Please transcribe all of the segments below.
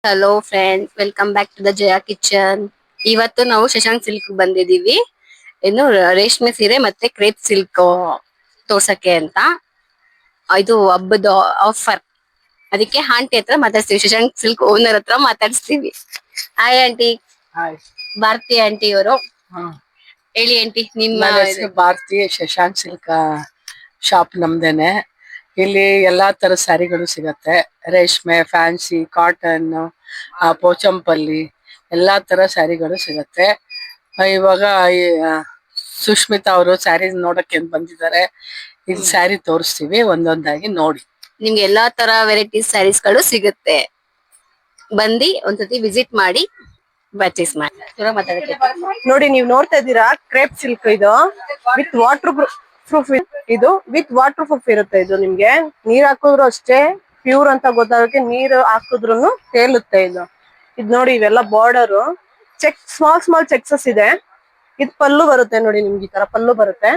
Hello friends, welcome back to the Jaya kitchen. ಇವತ್ತು ನಾವು Shashank silk ಬಂದಿದೀವಿ. ಇನ್ನು ರೇಷ್ಮೆ ಸೀರೆ ಮತ್ತೆ ಕ್ರೇಪ್ ಸಿಲ್ಕ್ ತೋರ್ಸಕ್ಕೆ ಅಂತ. ಇದು ಹಬ್ಬದ ಆಫರ್. ಅದಕ್ಕೆ ಆಂಟಿ ಹತ್ರ ಮಾತಾಡ್ಸ್ತೀವಿ, ಶಶಾಂಕ್ ಸಿಲ್ಕ್ ಓನರ್ ಹತ್ರ ಮಾತಾಡ್ಸ್ತೀವಿ. Hi aunty. Hi. Bharati aunty ಅವರು. ಹೇಳಿ ಆಂಟಿ, ನಿಮ್ಮ ನನ್ನ ಹೆಸರು ಭಾರತಿ. ಶಶಾಂಕ್ ಸಿಲ್ಕ್ ಶಾಪ್ ನಮ್ದೇನೆ. ಇಲ್ಲಿ ಎಲ್ಲಾ ತರ ಸ್ಯಾರಿಗಳು ಸಿಗತ್ತೆ. ರೇಷ್ಮೆ, ಫ್ಯಾನ್ಸಿ, ಕಾಟನ್, ಪೋಚಂಪಲ್ಲಿ ಎಲ್ಲಾ ತರ ಸ್ಯಾರಿಗಳು ಸಿಗತ್ತೆ. ಇವಾಗ ಸುಷ್ಮಿತಾ ಅವರು ಸ್ಯಾರಿ ನೋಡಕ್ಕೆ ಬಂದಿದ್ದಾರೆ. ಇಲ್ಲಿ ಸ್ಯಾರಿ ತೋರಿಸ್ತೀವಿ, ಒಂದೊಂದಾಗಿ ನೋಡಿ. ನಿಮ್ಗೆ ಎಲ್ಲಾ ತರ ವೆರೈಟೀಸ್ ಸ್ಯಾರೀಸ್ ಗಳು ಸಿಗುತ್ತೆ. ಬಂದು ಒಂದ್ಸತಿ ವಿಸಿಟ್ ಮಾಡಿ, ಪರ್ಚೇಸ್ ಮಾಡಿ. ನೋಡಿ, ನೀವು ನೋಡ್ತಾ ಇದ್ದೀರಾ ಕ್ರೇಪ್ ಸಿಲ್ಕ್. ಇದು ವಿತ್ ವಾಟರ್ ಪ್ರೂಫ್. ಇದು ವಿತ್ ವಾಟರ್ ಪ್ರೂಫ್ ಇರುತ್ತೆ. ಇದು ನಿಮ್ಗೆ ನೀರ್ ಹಾಕಿದ್ರು ಅಷ್ಟೇ ಪ್ಯೂರ್ ಅಂತ ಗೊತ್ತಾಗಕ್ಕೆ, ನೀರು ಹಾಕಿದ್ರು ತೇಲುತ್ತೆ. ಇದು ನೋಡಿ, ಇವೆಲ್ಲ ಬಾರ್ಡರ್ ಚೆಕ್, ಸ್ಮಾಲ್ ಸ್ಮಾಲ್ ಚೆಕ್ಸಸ್ ಇದೆ. ಇದು ಪಲ್ಲು ಬರುತ್ತೆ ನೋಡಿ, ನಿಮ್ಗೆ ಈ ತರ ಪಲ್ಲು ಬರುತ್ತೆ.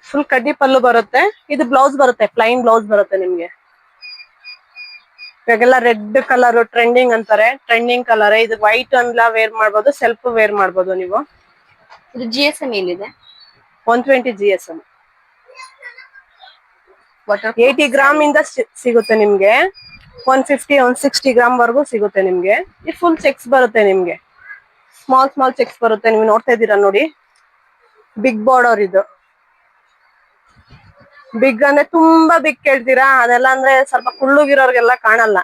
ಫುಲ್ ಕಡ್ಡಿ ಪಲ್ಲು ಬರುತ್ತೆ. ಇದು ಬ್ಲೌಸ್ ಬರುತ್ತೆ, ಪ್ಲೈನ್ ಬ್ಲೌಸ್ ಬರುತ್ತೆ ನಿಮ್ಗೆ. ಇವಾಗೆಲ್ಲ ರೆಡ್ ಕಲರ್ ಟ್ರೆಂಡಿಂಗ್ ಅಂತಾರೆ. ಟ್ರೆಂಡಿಂಗ್ ಕಲರ್ ಇದು. ವೈಟ್ ಎಲ್ಲ ವೇರ್ ಮಾಡ್ಬೋದು, ಸೆಲ್ಫ್ ವೇರ್ ಮಾಡ್ಬೋದು ನೀವು. ಇದು GSM ಏನಿದೆ? 120 GSM. 80 ಗ್ರಾಮ್ ಇಂದ ಸಿಗುತ್ತೆ ನಿಮ್ಗೆ. 150, 160 ಗ್ರಾಮ್ ವರ್ಗೂ ಸಿಗುತ್ತೆ ನಿಮ್ಗೆ. ಇದು ಫುಲ್ ಚೆಕ್ಸ್ ಬರುತ್ತೆ ನಿಮ್ಗೆ. ಸ್ಮಾಲ್ ಸ್ಮಾಲ್ ಚೆಕ್ಸ್ ಬರುತ್ತೆ. ನೀವು ನೋಡ್ತಾ ಇದ್ದೀರಾ ನೋಡಿ, ಬಿಗ್ ಬಾರ್ಡರ್ ಇದು. ಬಿಗ್ ಅಂದ್ರೆ ತುಂಬಾ ಬಿಗ್ ಕೇಳ್ತೀರಾ, ಅದೆಲ್ಲ ಅಂದ್ರೆ ಸ್ವಲ್ಪ ಕುಳ್ಳುಗಿರೋರ್ಗೆಲ್ಲ ಕಾಣಲ್ಲ.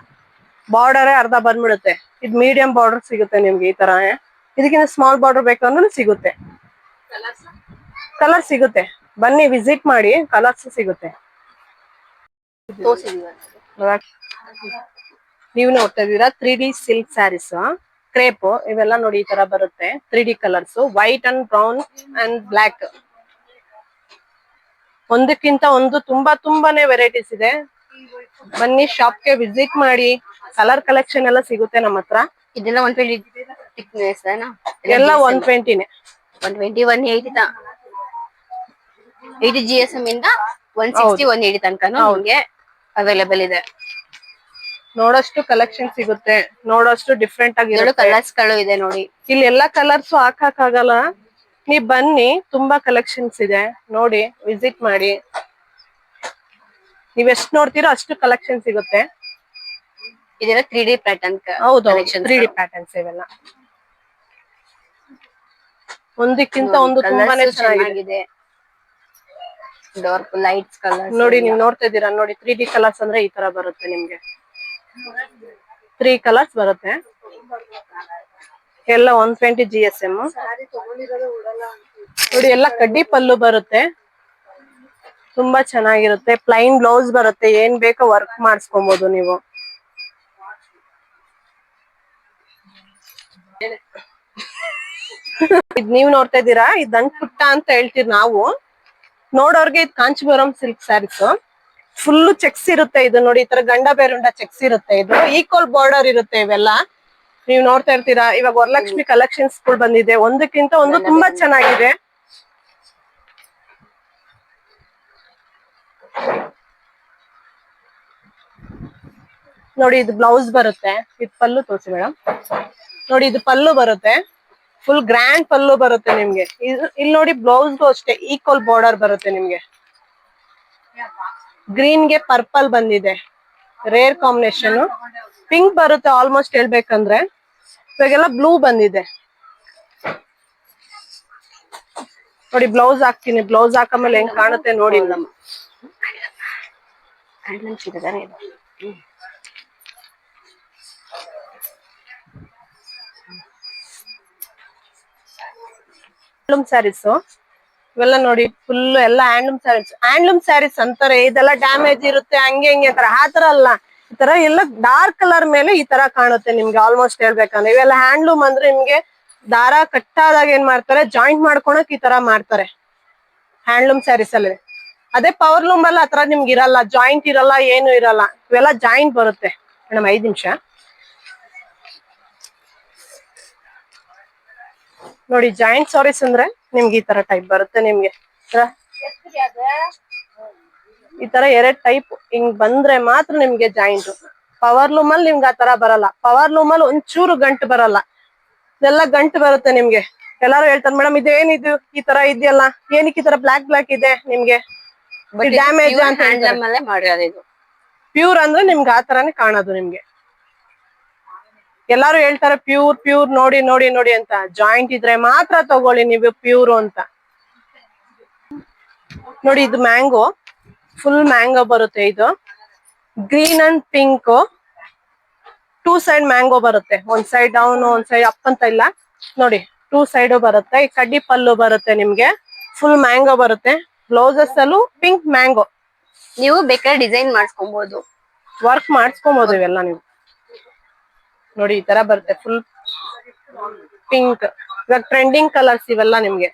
ಬಾರ್ಡರೇ ಅರ್ಧ ಬಂದ್ಬಿಡುತ್ತೆ. ಇದು ಮೀಡಿಯಂ ಬಾರ್ಡರ್ ಸಿಗುತ್ತೆ ನಿಮ್ಗೆ ಈ ತರ. ಇದಕ್ಕಿಂತ ಸ್ಮಾಲ್ ಬಾರ್ಡರ್ ಬೇಕಂದ್ರೂ ಸಿಗುತ್ತೆ. ಕಲರ್ ಸಿಗುತ್ತೆ, ಬನ್ನಿ ವಿಸಿಟ್ ಮಾಡಿ, ಕಲರ್ಸ್ ಸಿಗುತ್ತೆ. ನೀವು ನೋಡ್ತಾ ಇದ್ದೀರಾ 3D ಸಿಲ್ಕ್ ಸ್ಯಾರೀಸ್, ಕ್ರೇಪ್. ಇವೆಲ್ಲ ನೋಡಿ ಈ ತರ ಬರುತ್ತೆ. 3D colours, white and brown and black. ಒಂದಕ್ಕಿಂತ ಒಂದು ತುಂಬಾನೇ ವೆರೈಟೀಸ್ ಇದೆ. ಬನ್ನಿ ಶಾಪ್ಗೆ ವಿಸಿಟ್ ಮಾಡಿ. ಕಲರ್ ಕಲೆಕ್ಷನ್ ಎಲ್ಲ ಸಿಗುತ್ತೆ ನಮ್ಮ ಹತ್ರ. ಇದೆಲ್ಲ 120 thickness ಎಲ್ಲ 120ನೇ. 120, 180 80 GSM ಇಂದ 160, 180 ತನಕನೂ ನಿಮ್ಗೆ ಅವೈಲೇಬಲ್ ಇದೆ. ನೋಡೋಷ್ಟು ಕಲೆಕ್ಷನ್ ಸಿಗುತ್ತೆ, ನೋಡೋಷ್ಟು ಡಿಫ್ರೆಂಟ್ ಆಗಿ ಕಲರ್ಸ್ ಗಳು ಇದೆ ನೋಡಿ. ಇಲ್ಲಿ ಎಲ್ಲಾ ಕಲರ್ಸ್ ಹಾಕಕ್ಕಾಗಲ್ಲ, ನೀವ್ ಬನ್ನಿ, ತುಂಬಾ ಕಲೆಕ್ಷನ್ಸ್ ಇದೆ. ನೋಡಿ, ವಿಸಿಟ್ ಮಾಡಿ. ನೀವ್ ಎಷ್ಟು ನೋಡ್ತೀರೋ ಅಷ್ಟು ಕಲೆಕ್ಷನ್ ಸಿಗುತ್ತೆ. ಇದೆಲ್ಲ 3D ಪ್ಯಾಟರ್ನ್. ಹೌದು, 3D ಪ್ಯಾಟರ್ನ್ಸ್ ಇವೆಲ್ಲ. ಒಂದಕ್ಕಿಂತ ಒಂದು ತುಂಬಾನೇ ಚೆನ್ನಾಗಿದೆ. ಡಾರ್ಕ್ ಲೈಟ್ಸ್ ಕಲರ್ ನೋಡಿ, ನೀವು ನೋಡ್ತಾ ಇದ್ದೀರಾ ನೋಡಿ, 3D ಕಲರ್ಸ್ ಅಂದ್ರೆ ಈ ತರ ಬರುತ್ತೆ ನಿಮ್ಗೆ. 3 ಕಲರ್ಸ್ ಬರುತ್ತೆ. ಎಲ್ಲ 120 GSM. ನೋಡಿ, ಎಲ್ಲ ಕಡ್ಡಿ ಪಲ್ಲು ಬರುತ್ತೆ. ತುಂಬಾ ಚೆನ್ನಾಗಿರುತ್ತೆ. ಪ್ಲೈನ್ ಬ್ಲೌಸ್ ಬರುತ್ತೆ. ಏನ್ ಬೇಕೋ ವರ್ಕ್ ಮಾಡಿಸ್ಕೊಬಹುದು ನೀವು. ಇದ್ ನೀವ್ ನೋಡ್ತಾ ಇದ್ದೀರಾ, ಇದ್ ಪುಟ್ಟ ಅಂತ ಹೇಳ್ತೀವಿ ನಾವು. ನೋಡೋರ್ಗೆ ಇದು Kanchipuram silk sarees. Full checks ಇರುತ್ತೆ. ಇದು ನೋಡಿ, ಈ ತರ ಗಂಡ ಬೇರುಂಡ ಚೆಕ್ಸ್ ಇರುತ್ತೆ. ಇದು ಈಕ್ವಲ್ ಬಾರ್ಡರ್ ಇರುತ್ತೆ. ಇವೆಲ್ಲ ನೀವು ನೋಡ್ತಾ ಇರ್ತೀರಾ. ಇವಾಗ ವರಲಕ್ಷ್ಮಿ ಕಲೆಕ್ಷನ್ಸ್ ಕೂಡ ಬಂದಿದೆ. ಒಂದಕ್ಕಿಂತ ಒಂದು ತುಂಬಾ ಚೆನ್ನಾಗಿದೆ. ನೋಡಿ, ಇದು ಬ್ಲೌಸ್ ಬರುತ್ತೆ. ಇದು ಪಲ್ಲು ತೋರಿಸಿ ಮೇಡಮ್. ನೋಡಿ, ಇದು ಪಲ್ಲು ಬರುತ್ತೆ. ಫುಲ್ ಗ್ರ್ಯಾಂಡ್ ಪಲ್ಲು ಬರುತ್ತೆ ನಿಮ್ಗೆ. ಇಲ್ಲಿ ನೋಡಿ, ಬ್ಲೌಸ್ಗೂ ಅಷ್ಟೇ ಈಕ್ವಲ್ ಬಾರ್ಡರ್ ಬರುತ್ತೆ ನಿಮ್ಗೆ. ಗ್ರೀನ್ ಗೆ ಪರ್ಪಲ್ ಬಂದಿದೆ, ರೇರ್ ಕಾಂಬಿನೇಷನ್. ಪಿಂಕ್ ಬರುತ್ತೆ ಆಲ್ಮೋಸ್ಟ್ ಹೇಳ್ಬೇಕಂದ್ರೆ. ಇವಾಗೆಲ್ಲ ಬ್ಲೂ ಬಂದಿದೆ. ನೋಡಿ, ಬ್ಲೌಸ್ ಹಾಕ್ತೀನಿ. ಬ್ಲೌಸ್ ಹಾಕಮೇಲೆ ಹೆಂಗ್ ಕಾಣುತ್ತೆ ನೋಡಿ. ನಮ್ಮ ಹ್ಯಾಂಡ್ಲೂಮ್ ಸ್ಯಾರೀಸ್ ಇವೆಲ್ಲ ನೋಡಿ, ಫುಲ್ ಎಲ್ಲ ಹ್ಯಾಂಡ್ಲೂಮ್ ಸ್ಯಾರೀಸ್. ಹ್ಯಾಂಡ್ಲೂಮ್ ಸ್ಯಾರೀಸ್ ಅಂತಾರೆ, ಇದೆಲ್ಲ ಡ್ಯಾಮೇಜ್ ಇರುತ್ತೆ ಹಂಗೆ ಹಿಂಗೆ ಅಂತಾರೆ. ಆ ತರ ಅಲ್ಲ. ಈ ತರ ಎಲ್ಲ ಡಾರ್ಕ್ ಕಲರ್ ಮೇಲೆ ಈ ತರ ಕಾಣುತ್ತೆ ನಿಮ್ಗೆ. ಆಲ್ಮೋಸ್ಟ್ ಹೇಳ್ಬೇಕಂದ್ರೆ ಇವೆಲ್ಲ ಹ್ಯಾಂಡ್ಲೂಮ್ ಅಂದ್ರೆ ನಿಮ್ಗೆ ದಾರ ಕಟ್ಟಾದಾಗ ಏನ್ ಮಾಡ್ತಾರೆ, ಜಾಯಿಂಟ್ ಮಾಡ್ಕೊಳಕ್ ಈ ತರ ಮಾಡ್ತಾರೆ ಹ್ಯಾಂಡ್ಲೂಮ್ ಸ್ಯಾರೀಸ್ ಅಲ್ಲಿ. ಅದೇ ಪವರ್ ಲೂಮ್ ಅಲ್ಲಿ ಆತರ ನಿಮ್ಗೆ ಇರಲ್ಲ, ಜಾಯಿಂಟ್ ಇರಲ್ಲ, ಏನು ಇರಲ್ಲ. ಇವೆಲ್ಲ ಜಾಯಿಂಟ್ ಬರುತ್ತೆ. ಮೇಡಮ್ 5 ನಿಮಿಷ ನೋಡಿ. ಜಾಯಿಂಟ್ ಸಾರೀಸ್ ಅಂದ್ರೆ ನಿಮ್ಗೆ ಈ ತರ ಟೈಪ್ ಬರುತ್ತೆ ನಿಮ್ಗೆ. ಈ ತರ 2 ಟೈಪ್ ಹಿಂಗ್ ಬಂದ್ರೆ ಮಾತ್ರ ನಿಮ್ಗೆ ಜಾಯಿಂಟ್. ಪವರ್ ಲೂಮ್ ಅಲ್ಲಿ ನಿಮ್ಗೆ ಆ ತರ ಬರಲ್ಲ. ಪವರ್ ಲೂಮ್ ಅಲ್ಲಿ ಒಂಚೂರು ಗಂಟು ಬರಲ್ಲ, ಇದೆಲ್ಲ ಗಂಟು ಬರುತ್ತೆ ನಿಮ್ಗೆ. ಎಲ್ಲಾರು ಹೇಳ್ತಾರೆ ಮೇಡಮ್ ಇದೇನಿದು ಈ ತರ ಇದೆಯಲ್ಲ, ಏನಕ್ಕೆ ಈ ತರ ಬ್ಲಾಕ್ ಬ್ಲಾಕ್ ಇದೆ ನಿಮ್ಗೆ, ಡ್ಯಾಮೇಜ್ ಅಂತ ಹೇಳ್ತಾರೆ. ಮಾಡಿರೋದು ಇದು ಪ್ಯೂರ್ ಅಂದ್ರೆ ನಿಮ್ಗೆ ಆ ತರಾನೇ ಕಾಣೋದು ನಿಮ್ಗೆ. ಎಲ್ಲಾರು ಹೇಳ್ತಾರೆ ಪ್ಯೂರ್ ಪ್ಯೂರ್ ನೋಡಿ ನೋಡಿ ನೋಡಿ ಅಂತ, ಜಾಯಿಂಟ್ ಇದ್ರೆ ಮಾತ್ರ ತಗೊಳ್ಳಿ ನೀವು ಪ್ಯೂರ್ ಅಂತ. ನೋಡಿ ಇದು ಮ್ಯಾಂಗೋ, ಫುಲ್ ಮ್ಯಾಂಗೋ ಬರುತ್ತೆ. ಇದು green and pink, 2 side mango ಬರುತ್ತೆ. ಒಂದ್ ಸೈಡ್ ಡೌನ್ ಒಂದ್ ಸೈಡ್ ಅಪ್ ಅಂತ ಇಲ್ಲ ನೋಡಿ, 2 ಸೈಡ್ ಬರುತ್ತೆ. ಈ ಕಡ್ಡಿ ಪಲ್ಲು ಬರುತ್ತೆ ನಿಮ್ಗೆ, ಫುಲ್ ಮ್ಯಾಂಗೋ ಬರುತ್ತೆ. ಬ್ಲೌಸಸ್ ಅಲ್ಲೂ ಪಿಂಕ್ ಮ್ಯಾಂಗೋ. ನೀವು ಬೇಕಾದ್ರೆ ಡಿಸೈನ್ ಮಾಡಿಸ್ಕೊಬಹುದು, ವರ್ಕ್ ಮಾಡಿಸ್ಕೊಬಹುದು ಇವೆಲ್ಲ ನೀವು. ನೋಡಿ ಈ ತರ ಬರುತ್ತೆ ಫುಲ್ ಪಿಂಕ್. ಇವಾಗ ಟ್ರೆಂಡಿಂಗ್ ಕಲರ್ಸ್ ಇವೆಲ್ಲ ನಿಮ್ಗೆ,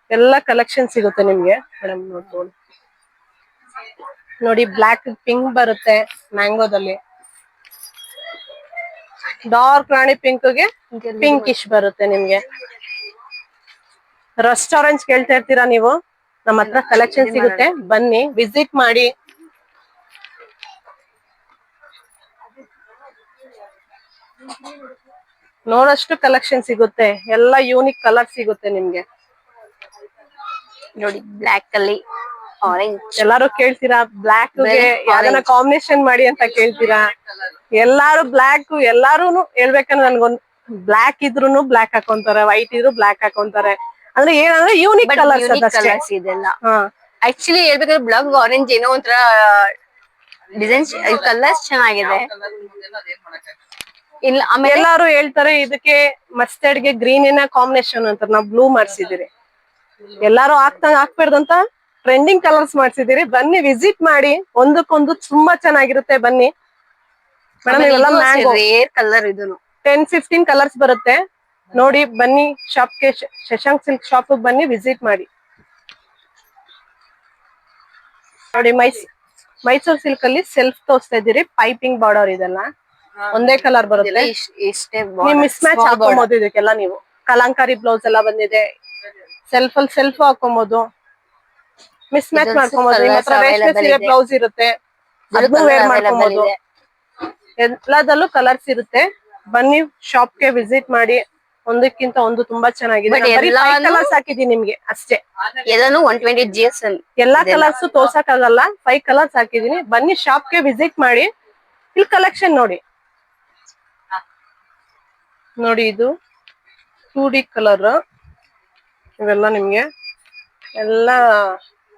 ಎಲ್ಲ ಕಲೆಕ್ಷನ್ ಸಿಗುತ್ತೆ ನಿಮ್ಗೆ ಮೇಡಮ್. ನೋಡ್ಬೋದು ನೋಡಿ, ಬ್ಲಾಕ್ ಪಿಂಕ್ ಬರುತ್ತೆ ಮ್ಯಾಂಗೋದಲ್ಲಿ, ಡಾರ್ಕ್ ರಾಣಿ ಪಿಂಕ್ಗೆ ಪಿಂಕಿಶ್ ಬರುತ್ತೆ ನಿಮ್ಗೆ. ರಸ್ಟ್ ಆರೆಂಜ್ ಕೇಳ್ತಾ ಇರ್ತೀರಾ ನೀವು, ನಮ್ಮ ಹತ್ರ ಕಲೆಕ್ಷನ್ ಸಿಗುತ್ತೆ, ಬನ್ನಿ ವಿಸಿಟ್ ಮಾಡಿ. ನೋಡಷ್ಟು ಕಲೆಕ್ಷನ್ ಸಿಗುತ್ತೆ, ಎಲ್ಲ ಯೂನಿಕ್ ಕಲರ್ ಸಿಗುತ್ತೆ ನಿಮ್ಗೆ. ನೋಡಿ ಬ್ಲಾಕ್ ಅಲ್ಲಿ ಆರೆಂಜ್. ಎಲ್ಲಾರು ಕೇಳ್ತೀರಾ ಬ್ಲಾಕ್ ಗೆ ಯಾವ್ದನ್ನ ಕಾಂಬಿನೇಷನ್ ಮಾಡಿ ಅಂತ ಕೇಳ್ತೀರಾ. ಎಲ್ಲಾರು ಬ್ಲಾಕ್, ಎಲ್ಲಾರುನು ಹೇಳ್ಬೇಕಂದ್ರೆ ನನ್ಗೊಂದ್ ಬ್ಲಾಕ್ ಇದ್ರೂನು ಬ್ಲಾಕ್ ಹಾಕೊಂತಾರೆ, ವೈಟ್ ಇದ್ರು ಬ್ಲಾಕ್ ಹಾಕೊಂತಾರೆ. ಅಂದ್ರೆ ಏನಂದ್ರೆ ಯೂನಿಕ್ ಕಲರ್ಸ್ ಇದೆಲ್ಲ. ಆಕ್ಚುಲಿ ಹೇಳ್ಬೇಕಾದ್ರೆ ಬ್ಲಾಕ್ ಆರೆಂಜ್ ಏನೋ ಒಂಥರ ಡಿಸೈನ್ಸ್, ಕಲರ್ಸ್ ಚೆನ್ನಾಗಿದೆ. ಇಲ್ಲ ಆಮೇಲೆ ಎಲ್ಲಾರು ಹೇಳ್ತಾರೆ ಇದಕ್ಕೆ ಮಸ್ಟರ್ಡ್ ಗೆ ಗ್ರೀನ್ ಏನ ಕಾಂಬಿನೇಷನ್ ಅಂತ, ನಾವು ಬ್ಲೂ ಮಾಡ್ಸಿದಿರಿ. ಎಲ್ಲಾರು ಹಾಕ್ಬಾರ್ದು ಅಂತ ಟ್ರೆಂಡಿಂಗ್ ಕಲರ್ಸ್ ಮಾಡ್ಸಿದಿರಿ. ಬನ್ನಿ ವಿಸಿಟ್ ಮಾಡಿ, ಒಂದಕ್ಕೊಂದು ತುಂಬಾ ಚೆನ್ನಾಗಿರುತ್ತೆ. ಬನ್ನಿ ಮೇಡಮ್, ಇವೆಲ್ಲ ಮ್ಯಾಂಗೋ ರೇರ್ ಕಲರ್, ಇದನ್ನು 10-15 ಕಲರ್ಸ್ ಬರುತ್ತೆ ನೋಡಿ. ಬನ್ನಿ ಶಾಪ್ಗೆ, ಶಶಾಂಕ್ ಸಿಲ್ಕ್ ಶಾಪ್ ಬನ್ನಿ ವಿಸಿಟ್ ಮಾಡಿ. ನೋಡಿ ಮೈಸೂರ್ ಸಿಲ್ಕ್ ಅಲ್ಲಿ ಸೆಲ್ಫ್ ತೋರಿಸ್ತಾ ಇದ್ದೀರಿ, ಪೈಪಿಂಗ್ ಬಾರ್ಡರ್ ಇದೆಲ್ಲ ಒಂದೇ ಕಲರ್ ಬರುತ್ತೆ. ನೀವು ಮಿಸ್ ಮ್ಯಾಚ್ ಹಾಕೋಬಹುದು ಇದಕ್ಕೆಲ್ಲ. ನೀವು ಕಲಂಕಾರಿ ಬ್ಲೌಸ್ ಎಲ್ಲ ಬಂದಿದೆ, ಸೆಲ್ಫ್ ಅಲ್ಲಿ ಸೆಲ್ಫ್ ಹಾಕೋಬಹುದು, ಮಿಸ್ ಮ್ಯಾಚ್ ಮಾಡ್ಕೋಬಹುದು. ನಿಮ್ಮ ಹತ್ರ ರೇಷ್ಮೆ ಸೀರೆ ಬ್ಲೌಸ್ ಇರುತ್ತೆ, ಅದನ್ನು ವೇರ್ ಮಾಡ್ಕೋಬಹುದು. ಎಲ್ಲದಲ್ಲೂ ಕಲರ್ಸ್ ಇರುತ್ತೆ. ಬನ್ನಿ ಶಾಪ್ಗೆ ವಿಸಿಟ್ ಮಾಡಿ, ಒಂದಕ್ಕಿಂತ ಒಂದು ತುಂಬಾ ಚೆನ್ನಾಗಿದೆ. ಕಲರ್ಸ್ ಹಾಕಿದೀನಿ ನಿಮ್ಗೆ ಅಷ್ಟೇ, ಎಲ್ಲಾನು 120 GS. ಎಲ್ಲಾ ಕಲರ್ಸ್ ತೋರ್ಸಕ್ ಆಗಲ್ಲ, 5 ಕಲರ್ಸ್ ಹಾಕಿದೀನಿ. ಬನ್ನಿ ಶಾಪ್ಗೆ ವಿಸಿಟ್ ಮಾಡಿ, ಇಲ್ಲಿ ಕಲೆಕ್ಷನ್ ನೋಡಿ. ನೋಡಿ ಇದು 2D ಕಲರ್, ಇವೆಲ್ಲ ನಿಮ್ಗೆ ಎಲ್ಲ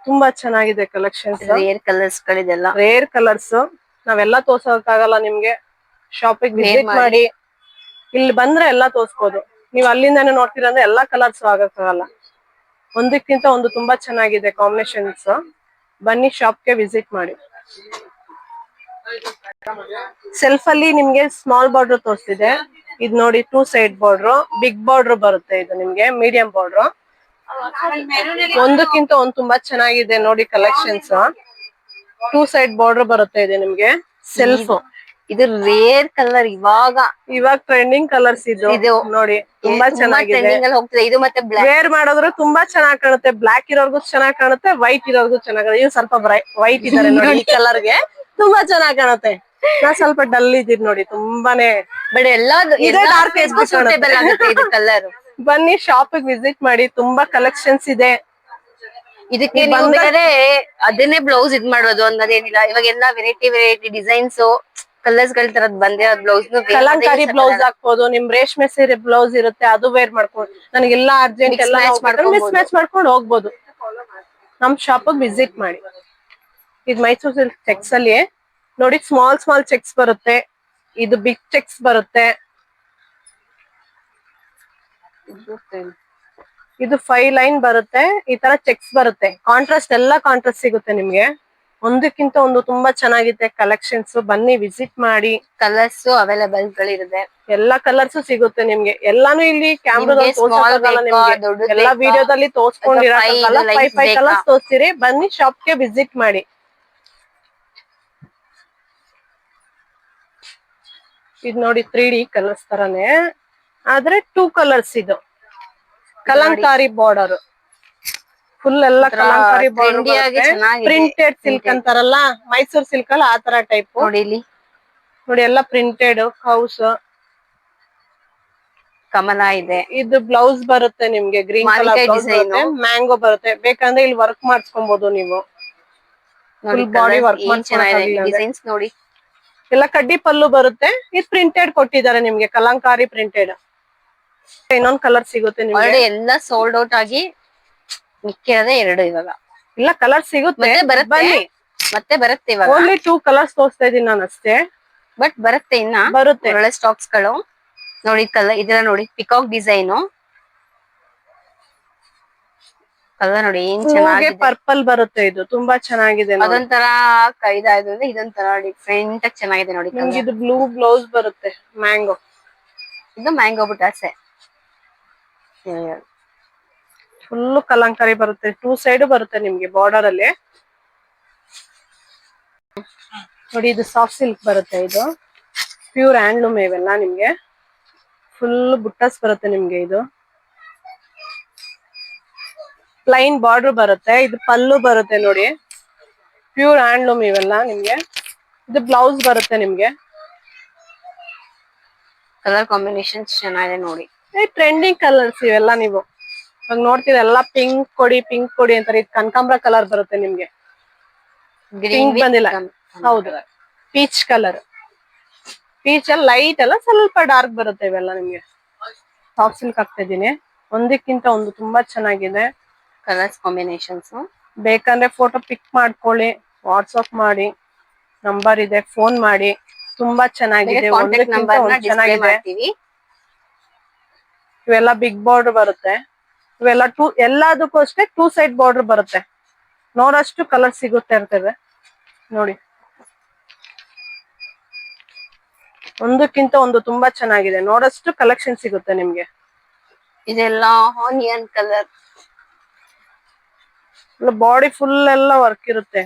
ತುಂಬಾ ಚೆನ್ನಾಗಿದೆ ಕಲೆಕ್ಷನ್ಸ್. ರೇರ್ ಕಲರ್ಸ್ ಗಳಿದೆಲ್ಲ, ರೇರ್ ಕಲರ್ಸ್. ನಾವೆಲ್ಲ ತೋರ್ಸೋಕ್ಕಾಗಲ್ಲ ನಿಮ್ಗೆ, ಶಾಪಿಗೆ ವಿಸಿಟ್ ಮಾಡಿ. ಇಲ್ಲಿ ಬಂದ್ರೆ ಎಲ್ಲ ತೋರ್ಸ್ಬೋದು. ನೀವು ಅಲ್ಲಿಂದಾನೆ ನೋಡ್ತೀರಾ ಅಂದ್ರೆ ಎಲ್ಲಾ ಕಲರ್ಸ್ ಆಗಕ್ಕಾಗಲ್ಲ, ಒಂದಕ್ಕಿಂತ ಒಂದು ತುಂಬಾ ಚೆನ್ನಾಗಿದೆ ಕಾಂಬಿನೇಷನ್ಸ್. ಬನ್ನಿ ಶಾಪ್ಗೆ ವಿಸಿಟ್ ಮಾಡಿ. ಸೆಲ್ಫ್ ಅಲ್ಲಿ ನಿಮ್ಗೆ ಸ್ಮಾಲ್ ಬಾರ್ಡರ್ ತೋರಿಸ್ತಿದೆ, ಇದು ನೋಡಿ 2 ಸೈಡ್ ಬಾರ್ಡರ್, ಬಿಗ್ ಬಾರ್ಡರ್ ಬರುತ್ತೆ. ಇದು ನಿಮ್ಗೆ ಮೀಡಿಯಂ ಬಾರ್ಡರ್, ಒಂದಕ್ಕಿಂತ ಒಂದು ತುಂಬಾ ಚೆನ್ನಾಗಿದೆ ನೋಡಿ ಕಲೆಕ್ಷನ್ಸ್. 2 ಸೈಡ್ ಬಾರ್ಡರ್ ಬರುತ್ತೆ ಇದು ನಿಮ್ಗೆ. ಸೆಲ್ಫ್ ಇದು ರೇರ್ ಕಲರ್, ಇವಾಗ ಟ್ರೆಂಡಿಂಗ್ ಕಲರ್ಸ್ ಇದು ನೋಡಿ, ತುಂಬಾ ಚೆನ್ನಾಗಿದೆ. ಹೋಗ್ತದೆ ಇದು. ಮತ್ತೆ ವೇರ್ ಮಾಡಿದ್ರು ತುಂಬಾ ಚೆನ್ನಾಗಿ ಕಾಣುತ್ತೆ. ಬ್ಲಾಕ್ ಇರೋರ್ಗು ಚೆನ್ನಾಗಿ ಕಾಣುತ್ತೆ, ವೈಟ್ ಇರೋರ್ಗು ಚೆನ್ನಾಗಿ ಕಾಣುತ್ತೆ. ಇವ್ ಸ್ವಲ್ಪ ವೈಟ್ ಇದಾರೆ ನೋಡಿ, ಈ ಕಲರ್ಗೆ ತುಂಬಾ ಚೆನ್ನಾಗಿ ಕಾಣುತ್ತೆ. ನಾ ಸ್ವಲ್ಪ ಡಲ್ ಇದೀನಿ ನೋಡಿ, ತುಂಬಾನೇ. ಬಟ್ ಸೂಟೇಬಲ್ ಆಗುತ್ತೆ ಇದು ಕಲರ್. ಬನ್ನಿ ಶಾಪಿಗೆ ವಿಸಿಟ್ ಮಾಡಿ, ತುಂಬಾ ಕಲೆಕ್ಷನ್ಸ್ ಇದೆ. ಇದಕ್ಕೆ ನೀವು ಬೇಕಾದ್ರೆ ಅದನ್ನೇ ಬ್ಲೌಸ್ ಇದ್ ಮಾಡೋದು ಅನ್ನೋದೇನಿಲ್ಲ. ಇವಾಗ ಎಲ್ಲಾ ವೆರೈಟಿ ಡಿಸೈನ್ಸ್ ಕಲರ್ಸ್ ಗಳ ತರದ್ ಬಂದಿರೋ ಬ್ಲೌಸ್, ಕಲಂಕಾರಿ ಬ್ಲೌಸ್ ಹಾಕ್ಬೋದು. ನಿಮ್ ರೇಷ್ಮೆ ಸೀರೆ ಬ್ಲೌಸ್ ಇರುತ್ತೆ, ಅದು ವೇರ್ ಮಾಡ್ಕೊಂಡು ನನಗೆಲ್ಲ ಅರ್ಜೆಂಟ್ ಎಲ್ಲ ಮಿಸ್ ಮ್ಯಾಚ್ ಮಾಡ್ಕೊಂಡು ಹೋಗ್ಬೋದು. ನಮ್ ಶಾಪಿಗೆ ವಿಸಿಟ್ ಮಾಡಿ. ಇದು ಮೈಸೂರ್ ಸಿಲ್ಕ್ ಚೆಕ್ಸ್ ಅಲ್ಲಿ ನೋಡಿ, ಸ್ಮಾಲ್ ಚೆಕ್ಸ್ ಬರುತ್ತೆ, ಇದು ಬಿಗ್ ಚೆಕ್ಸ್ ಬರುತ್ತೆ. ಇದು 5 ಲೈನ್ ಬರುತ್ತೆ, ಈ ತರ ಚೆಕ್ಸ್ ಬರುತ್ತೆ. ಕಾಂಟ್ರಾಸ್ಟ್ ಎಲ್ಲ ಕಾಂಟ್ರಾಸ್ಟ್ ಸಿಗುತ್ತೆ ನಿಮ್ಗೆ, ಒಂದಕ್ಕಿಂತ ಒಂದು ತುಂಬಾ ಚೆನ್ನಾಗಿದೆ ಕಲೆಕ್ಷನ್ಸ್. ಬನ್ನಿ ವಿಸಿಟ್ ಮಾಡಿ. ಕಲರ್ಸ್ ಅವೈಲೇಬಲ್ ಗಳಿರುತ್ತೆ, ಎಲ್ಲಾ ಕಲರ್ಸ್ ಸಿಗುತ್ತೆ ನಿಮ್ಗೆ. ಎಲ್ಲಾನು ಇಲ್ಲಿ ಕ್ಯಾಮ್ರಾದಲ್ಲಿ ತೋರ್ಸೋಕ್ಕಾಗಲ್ಲ ನಿಮ್ಗೆ, ಎಲ್ಲಾ ವಿಡಿಯೋದಲ್ಲಿ ತೋರ್ಸ್ಕೊಂಡಿರಲ್ಲ. 5 ಕಲರ್ಸ್ ತೋರಿಸ್ತೀರಿ. ಬನ್ನಿ ಶಾಪ್ಗೆ ವಿಸಿಟ್ ಮಾಡಿ. ಇದು ನೋಡಿ 3D ಕಲರ್ಸ್ ತರಾನೇ, ಆದ್ರೆ 2 ಕಲರ್ಸ್. ಇದು ಕಲಂಕಾರಿ ಬಾರ್ಡರ್, ಫುಲ್ ಎಲ್ಲ ಕಲಂಕಾರಿ ಬಾರ್ಡರ್ ಟ್ರೆಂಡಿ ಆಗಿ ಬರುತ್ತೆ. ಚೆನ್ನಾಗಿದೆ. ಪ್ರಿಂಟೆಡ್ ಸಿಲ್ಕ್ ಅಂತಾರಲ್ಲ, ಮೈಸೂರ್ ಸಿಲ್ಕ್ ಅಲ್ಲ ಆ ತರ ಟೈಪ್ ನೋಡಿ ಇಲ್ಲಿ ನೋಡಿ, ಎಲ್ಲ ಪ್ರಿಂಟೆಡ್ ಹೌಸ್. ಕಮಲ ಇದೆ, ಇದು ಬ್ಲೌಸ್ ಬರುತ್ತೆ ನಿಮ್ಗೆ, ಗ್ರೀನ್ ಕಲರ್ ಮಾವಿನಕಾಯಿ ಬ್ಲೌಸ್ ಡಿಸೈನ್ ಬರುತ್ತೆ, ಮ್ಯಾಂಗೋ ಬರುತ್ತೆ. ಬೇಕಂದ್ರೆ ಇಲ್ಲಿ ವರ್ಕ್ ಮಾಡಿಸ್ಕೊಬಹುದು ನೀವು, ನೋಡಿ. ಫುಲ್ ಬಾಡಿ ವರ್ಕ್ ಏನ್ ಚೆನ್ನಾಗಿದೆ ಈ ಮಾಡಿಸ್ಕೊಳಕ್ಕಾಗಿಲ್ಲ ಅಂದ್ರೆ. ಡಿಸೈನ್ಸ್ ನೋಡಿ. ಎಲ್ಲ ಕಡ್ಡಿ ಪಲ್ಲು ಬರುತ್ತೆ. ಇದು ಪ್ರಿಂಟೆಡ್ ಕೊಟ್ಟಿದ್ದಾರೆ ನಿಮ್ಗೆ, ಕಲಂಕಾರಿ ಪ್ರಿಂಟೆಡ್. ಇನ್ನೊಂದ್ ಕಲರ್ ಸಿಗುತ್ತೆ ನಿಮ್ಗೆ. ಆಲ್ರೆಡಿ ಎಲ್ಲ ಸೋಲ್ಡ್ ಔಟ್ ಆಗಿ ಮಿಕ್ಕಿರೋದೇ 2 ಇವಾಗ. ಇಲ್ಲ ಕಲರ್ ಸಿಗುತ್ತೆ, ಮತ್ತೆ ಬರುತ್ತೆ, ಬನ್ನಿ. ಮತ್ತೆ ಬರುತ್ತೆ ಇವಾಗ. ಓನ್ಲಿ 2 ಕಲರ್ಸ್ ತೋರಿಸ್ತಾ ಇದೀನಿ ನಾನು ಅಷ್ಟೇ, ಬಟ್ ಬರುತ್ತೆ ಇನ್ನ ಬರುತ್ತೆ. ಒಳ್ಳೆ ಸ್ಟಾಕ್ಸ್ ಗಳು ನೋಡಿ. ಇದೆಲ್ಲ ನೋಡಿ, ಪಿಕಾಕ್ ಡಿಸೈನ್ ಕಲರ್ ನೋಡಿ ಏನ್ ಚೆನ್ನಾಗಿದೆ. ಪರ್ಪಲ್ ಬರುತ್ತೆ, ಇದು ತುಂಬಾ ಚೆನ್ನಾಗಿದೆ ನೋಡಿ. ಅದೊಂಥರ ಕೈದಾಯ್ತು ಅಂದ್ರೆ ಇದೊಂಥರ ಡಿಫ್ರೆಂಟ್ ಆಗಿ ಚೆನ್ನಾಗಿದೆ ನೋಡಿ. ನಿಮ್ಗೆ ಇದು ಬ್ಲೂ ಬ್ಲೌಸ್ ಬರುತ್ತೆ, ಮ್ಯಾಂಗೋ. ಇದು ಮ್ಯಾಂಗೋ ಬುಟಾಸೆ, ಫುಲ್ ಕಲಂಕಾರಿ ಬರುತ್ತೆ, 2 ಸೈಡ್ ಬರುತ್ತೆ ನಿಮ್ಗೆ ಬಾರ್ಡರ್ ಅಲ್ಲಿ. ನೋಡಿ ಇದು ಸಾಫ್ಟ್ ಸಿಲ್ಕ್ ಬರುತ್ತೆ, ಇದು ಪ್ಯೂರ್ ಹ್ಯಾಂಡ್ಲೂಮ್ ಇವೆಲ್ಲ ನಿಮ್ಗೆ. ಫುಲ್ ಬುಟ್ಟಾಸ್ ಬರುತ್ತೆ ನಿಮ್ಗೆ. ಇದು ಪ್ಲೈನ್ ಬಾರ್ಡರ್ ಬರುತ್ತೆ, ಇದು ಪಲ್ಲು ಬರುತ್ತೆ ನೋಡಿ. ಪ್ಯೂರ್ ಹ್ಯಾಂಡ್ಲೂಮ್ ಇವೆಲ್ಲ ನಿಮ್ಗೆ. ಇದು ಬ್ಲೌಸ್ ಬರುತ್ತೆ ನಿಮ್ಗೆ. ಕಲರ್ ಕಾಂಬಿನೇಷನ್ ಚೆನ್ನಾಗಿದೆ ನೋಡಿ. ಟ್ರೆಂಡಿಂಗ್ ಕಲರ್ಸ್ ಇವೆಲ್ಲ. ನೀವು ಇವಾಗ ನೋಡ್ತೀರ ಎಲ್ಲ ಪಿಂಕ್ ಕೊಡಿ ಅಂತಾರೆ. ಇದು ಕನಕಾಂಬರ ಕಲರ್ ಬರುತ್ತೆ ನಿಮ್ಗೆ, ಪಿಂಕ್ ಬಂದಿಲ್ಲ. ಹೌದು, ಪೀಚ್ ಕಲರ್. ಪೀಚ್ ಅಲ್ಲಿ ಲೈಟ್ ಎಲ್ಲ ಸ್ವಲ್ಪ ಡಾರ್ಕ್ ಬರುತ್ತೆ ಇವೆಲ್ಲ ನಿಮ್ಗೆ. ಸಾಫ್ಟ್ ಸಿಲ್ಕ್ ಹಾಕ್ತಾ ಇದೀನಿ, ಒಂದಕ್ಕಿಂತ ಒಂದು ತುಂಬಾ ಚೆನ್ನಾಗಿದೆ ಕಲರ್ಸ್ ಕಾಂಬಿನೇಷನ್ಸ್. ಬೇಕಂದ್ರೆ ಫೋಟೋ ಪಿಕ್ ಮಾಡ್ಕೊಳ್ಳಿ, ವಾಟ್ಸ್ಆಪ್ ಮಾಡಿ, ನಂಬರ್ ಇದೆ, ಫೋನ್ ಮಾಡಿ. ತುಂಬಾ ಚೆನ್ನಾಗಿದೆ, ಒಂದಕ್ಕಿಂತ ಒಂದು ಚೆನ್ನಾಗಿದೆ. ಇವೆಲ್ಲ ಬಿಗ್ ಬಾರ್ಡರ್ ಬರುತ್ತೆ. ಇವೆಲ್ಲ ಎಲ್ಲದಕ್ಕೂ ಅಷ್ಟೇ 2 ಸೈಡ್ ಬಾರ್ಡರ್ ಬರುತ್ತೆ. ನೋಡಷ್ಟು ಕಲರ್ ಸಿಗುತ್ತೆ ಇರ್ತದೆ ನೋಡಿ. ಒಂದಕ್ಕಿಂತ ಒಂದು ತುಂಬಾ ಚೆನ್ನಾಗಿದೆ, ನೋಡಷ್ಟು ಕಲೆಕ್ಷನ್ ಸಿಗುತ್ತೆ ನಿಮ್ಗೆ. ಇದೆಲ್ಲ ಆನಿಯನ್ ಕಲರ್, ಬಾಡಿ ಫುಲ್ ಎಲ್ಲ ವರ್ಕ್ ಇರುತ್ತೆ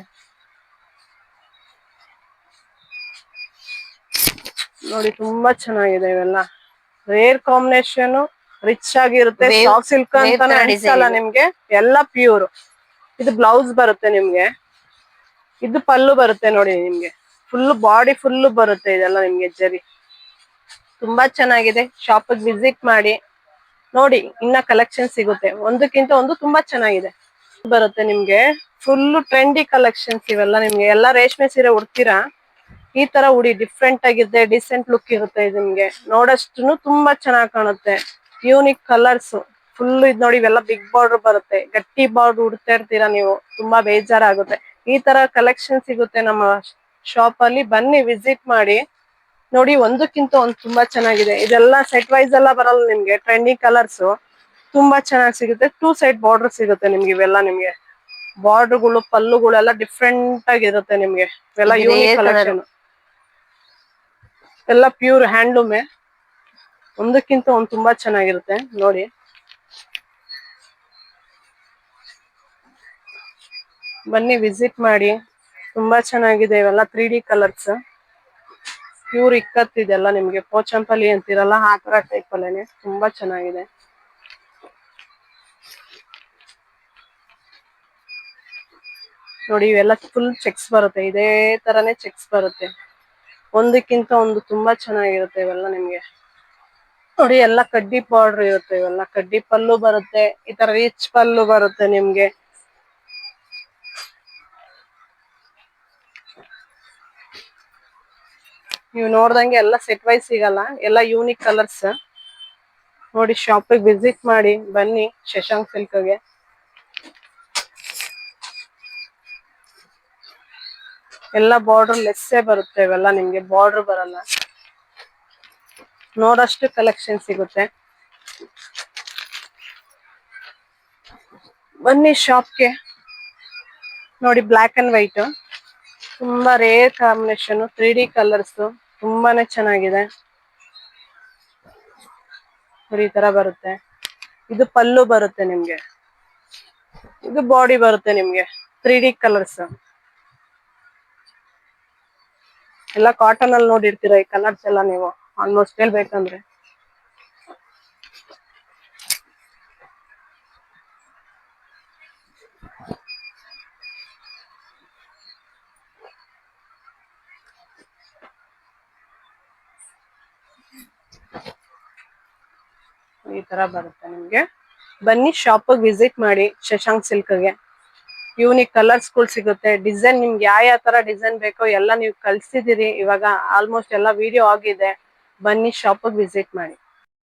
ನೋಡಿ. ತುಂಬಾ ಚೆನ್ನಾಗಿದೆ ಇವೆಲ್ಲ. ರೇರ್ ಕಾಂಬಿನೇಷನ್, ರಿಚ್ ಆಗಿರುತ್ತೆ. ಸಾಫ್ಟ್ ಸಿಲ್ಕ್ ಅಂತಾನೆ ಅನ್ಸಲ್ಲ ನಿಮ್ಗೆ, ಎಲ್ಲ ಪ್ಯೂರ್. ಇದು ಬ್ಲೌಸ್ ಬರುತ್ತೆ ನಿಮ್ಗೆ, ಇದು ಪಲ್ಲು ಬರುತ್ತೆ ನೋಡಿ ನಿಮ್ಗೆ. ಫುಲ್ ಬಾಡಿ ಫುಲ್ ಬರುತ್ತೆ ಇದೆಲ್ಲ ನಿಮ್ಗೆ ಜರಿ. ತುಂಬಾ ಚೆನ್ನಾಗಿದೆ, ಶಾಪ್ ವಿಸಿಟ್ ಮಾಡಿ ನೋಡಿ, ಇನ್ನ ಕಲೆಕ್ಷನ್ ಸಿಗುತ್ತೆ. ಒಂದಕ್ಕಿಂತ ಒಂದು ತುಂಬಾ ಚೆನ್ನಾಗಿದೆ ಬರುತ್ತೆ ನಿಮ್ಗೆ. ಫುಲ್ ಟ್ರೆಂಡಿ ಕಲೆಕ್ಷನ್ಸ್ ಇವೆಲ್ಲ ನಿಮ್ಗೆ. ಎಲ್ಲ ರೇಷ್ಮೆ ಸೀರೆ ಉಡ್ತೀರಾ, ಈ ತರ ಉಡಿ. ಡಿಫ್ರೆಂಟ್ ಆಗಿದೆ, ಡಿಸೆಂಟ್ ಲುಕ್ ಇರುತ್ತೆ ಇದು ನಿಮ್ಗೆ. ನೋಡಷ್ಟು ತುಂಬಾ ಚೆನ್ನಾಗಿ ಕಾಣುತ್ತೆ. Unique colours full. ಇದ್ ನೋಡಿ, ಇವೆಲ್ಲ ಬಿಗ್ ಬಾರ್ಡರ್ ಬರುತ್ತೆ. ಗಟ್ಟಿ ಬಾರ್ಡರ್ ಉಡ್ತಾ ಇರ್ತೀರಾ ನೀವು, ತುಂಬಾ ಬೇಜಾರಾಗುತ್ತೆ. ಈ ತರ ಕಲೆಕ್ಷನ್ ಸಿಗುತ್ತೆ ನಮ್ಮ ಶಾಪ್ ಅಲ್ಲಿ, ಬನ್ನಿ ವಿಸಿಟ್ ಮಾಡಿ ನೋಡಿ. ಒಂದಕ್ಕಿಂತ ಒಂದು ತುಂಬಾ ಚೆನ್ನಾಗಿದೆ. ಇದೆಲ್ಲ ಸೆಟ್ ವೈಸ್ ಎಲ್ಲ ಬರಲ್ಲ ನಿಮ್ಗೆ, ಟ್ರೆಂಡಿಂಗ್ ಕಲರ್ಸ್ ತುಂಬಾ ಚೆನ್ನಾಗಿ ಸಿಗುತ್ತೆ. 2 ಸೈಡ್ ಬಾರ್ಡರ್ ಸಿಗುತ್ತೆ ನಿಮ್ಗೆ. ಇವೆಲ್ಲ ನಿಮ್ಗೆ ಬಾರ್ಡರ್ಗಳು, ಪಲ್ಲುಗಳು ಎಲ್ಲ ಡಿಫ್ರೆಂಟ್ ಆಗಿರುತ್ತೆ ನಿಮ್ಗೆ. ಇವೆಲ್ಲ ಯೂನಿಕ್ ಕಲೆಕ್ಷನ್, ಎಲ್ಲ ಪ್ಯೂರ್ ಹ್ಯಾಂಡ್ಲೂಮೇ. ಒಂದಕ್ಕಿಂತ ಒಂದು ತುಂಬಾ ಚೆನ್ನಾಗಿರುತ್ತೆ ನೋಡಿ. ಬನ್ನಿ ವಿಸಿಟ್ ಮಾಡಿ, ತುಂಬಾ ಚೆನ್ನಾಗಿದೆ ಇವೆಲ್ಲ. 3D colours, pure ikat. ಇದೆಲ್ಲ ನಿಮ್ಗೆ ಪೋಚಂಪಲ್ಲಿ ಅಂತಿರಲ್ಲ, ಆ ತರ ಟೈಪ್ ಅಲ್ಲೇನೆ. ತುಂಬಾ ಚೆನ್ನಾಗಿದೆ ನೋಡಿ. ಇವೆಲ್ಲ ಫುಲ್ ಚೆಕ್ಸ್ ಬರುತ್ತೆ, ಇದೇ ತರನೇ ಚೆಕ್ಸ್ ಬರುತ್ತೆ. ಒಂದಕ್ಕಿಂತ ಒಂದು ತುಂಬಾ ಚೆನ್ನಾಗಿರುತ್ತೆ ಇವೆಲ್ಲ ನಿಮ್ಗೆ ನೋಡಿ. ಎಲ್ಲ ಕಡ್ಡಿ ಬಾರ್ಡರ್ ಇರುತ್ತೆ, ಇವೆಲ್ಲ ಕಡ್ಡಿ ಪಲ್ಲು ಬರುತ್ತೆ. ಈ ತರ ರಿಚ್ ಪಲ್ಲು ಬರುತ್ತೆ ನಿಮ್ಗೆ. ನೀವು ನೋಡ್ದಂಗೆ ಎಲ್ಲ ಸೆಟ್ ವೈಸ್ ಸಿಗಲ್ಲ, ಎಲ್ಲ ಯೂನಿಕ್ ಕಲರ್ಸ್ ನೋಡಿ. ಶಾಪಿಗೆ ವಿಸಿಟ್ ಮಾಡಿ ಬನ್ನಿ, ಶಶಾಂಕ್ ಸಿಲ್ಕ್ಗೆ. ಎಲ್ಲ ಬಾರ್ಡರ್ ಲೆಸ್ಸೇ ಬರುತ್ತೆ ಇವೆಲ್ಲ ನಿಮ್ಗೆ, ಬಾರ್ಡರ್ ಬರಲ್ಲ. ನೋಡಷ್ಟು ಕಲೆಕ್ಷನ್ ಸಿಗುತ್ತೆ, ಬನ್ನಿ ಶಾಪ್ಗೆ ನೋಡಿ. ಬ್ಲಾಕ್ ಅಂಡ್ ವೈಟ್ ತುಂಬಾ ರೇರ್ ಕಾಂಬಿನೇಷನ್, 3D ಕಲರ್ಸ್ ತುಂಬಾನೇ ಚೆನ್ನಾಗಿದೆ ನೋಡಿ. ಈ ತರ ಬರುತ್ತೆ. ಇದು ಪಲ್ಲು ಬರುತ್ತೆ ನಿಮ್ಗೆ, ಇದು ಬಾಡಿ ಬರುತ್ತೆ ನಿಮ್ಗೆ. 3D ಕಲರ್ಸ್ ಎಲ್ಲ ಕಾಟನ್ ಅಲ್ಲಿ ನೋಡಿರ್ತೀರ ಈ ಕಲರ್ಸ್ ಎಲ್ಲ ನೀವು ಆಲ್ಮೋಸ್ಟ್ ಹೇಳ್ಬೇಕಂದ್ರೆ. ಈ ತರ ಬರುತ್ತೆ ನಿಮ್ಗೆ. ಬನ್ನಿ ಶಾಪ್ ವಿಸಿಟ್ ಮಾಡಿ ಶಶಾಂಕ್ ಸಿಲ್ಕ್ಗೆ. ಯೂನಿಕ್ ಕಲರ್ಸ್ ಗಳು ಸಿಗುತ್ತೆ. ಡಿಸೈನ್ ನಿಮ್ಗೆ ಯಾವ ತರ ಡಿಸೈನ್ ಬೇಕೋ ಎಲ್ಲ ನೀವು ಕಳ್ಸಿದಿರಿ. ಇವಾಗ ಆಲ್ಮೋಸ್ಟ್ ಎಲ್ಲ ವಿಡಿಯೋ ಆಗಿದೆ. ಬನ್ನಿ ಶಾಪ್ ವಿಸಿಟ್ ಮಾಡಿ.